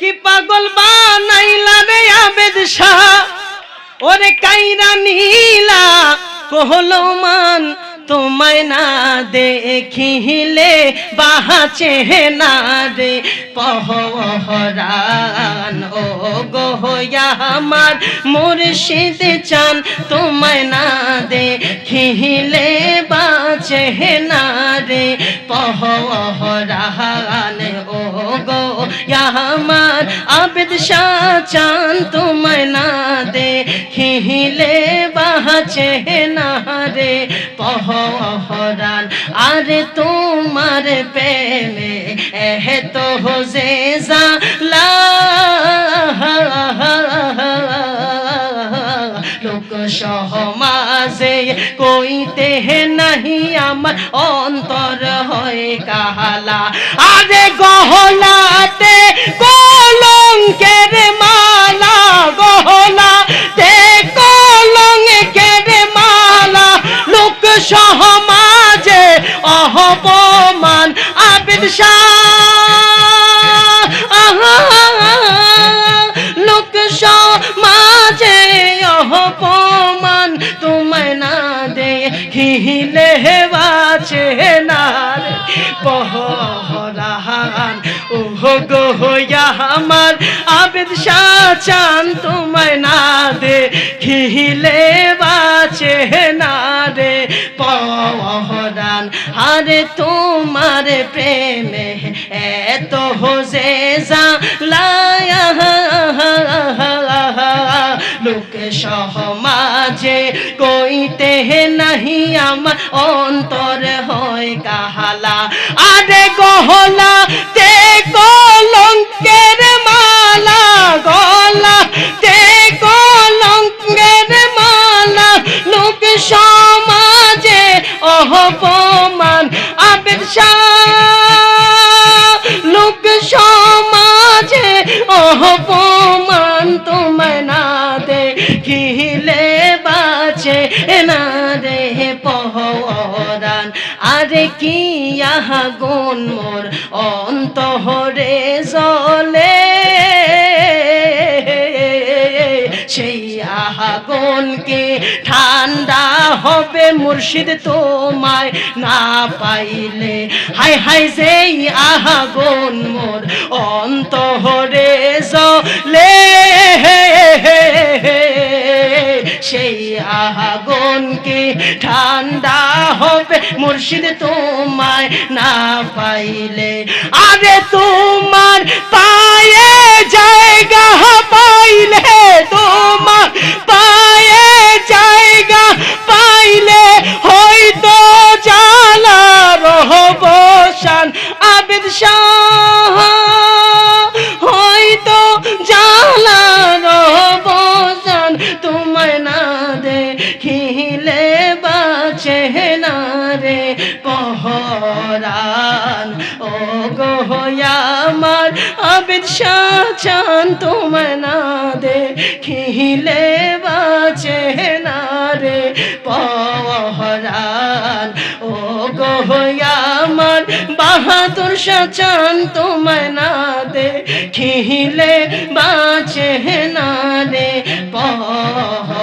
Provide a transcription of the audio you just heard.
কি পাগল বানাইলা রে আবেদ শাহ ওরে কাইরা নীলা কহলো মান তোমায় না দেখিলে বাঁচে না রে পহরান ও গোয়া আমার মুর্শিদ চান তোমায় না দেখিলে বাঁচে না রে পহরান ও গোয়া আমার আবেদ শাহ চান তোমায় না দেখিলে বাঁচে না রে পহরান আরে তোমার প্রেমে তো হোজে জালা লোক সমাজে কইতে নাহি আমার অন্তর হয় কাহালা আরে গহলাতে কলঙ্কের মালা গহলাতে কলঙ্কের মালা লোক সমাজে অপমান আবেদ শাহ লোক সমাজে অপমান তোমায় না দেখিলে বাঁচে না পহরান ও গোয়া আমার আবেদ শাহ চান তোমায় না দেখিলে বাঁচে না রে পহরান আরে তোমার প্রেমে এত হোজে জালা লোক সমাজে কইতে নাহি আমার অন্তর হয় কাহালা আরে গহলা তে কলঙ্কের মালা গলা তে কলঙ্কের মালা লোক সমাজে অপমান আবেদ শাহ লোক সমাজে অপমান তোমায় না দেখিলে বাঁচে না রে পহরান আরে কি আগুন মোর অন্তরে জ্বলে সেই আগুনকে ঠান্ডা হবে মুর্শিদ তোমায় না পাইলে হায় হায় সেই আগুন মোর অন্তরে জ্বলে সেই আগুনকে ঠান্ডা হবে মুর্শিদ তোমায় না পাইলে আরে তোমার পায়ে জায়গা পাইলে তোমার পায়ে জায়গা পাইলে হয়তো জালা রহবসান আবেদ শাহ হয়তো জালা রহবসান তোমায় না দেখিলে বাঁচে না রে পহরান ও গোয়া আমার আবেদ শাহ চান তোমায় না দেখিলে বাঁচে না রে পহরান ও গোয়া আমার বাহাদুর শাহ চান তোমায় না দেখিলে বাঁচে না রে পহরান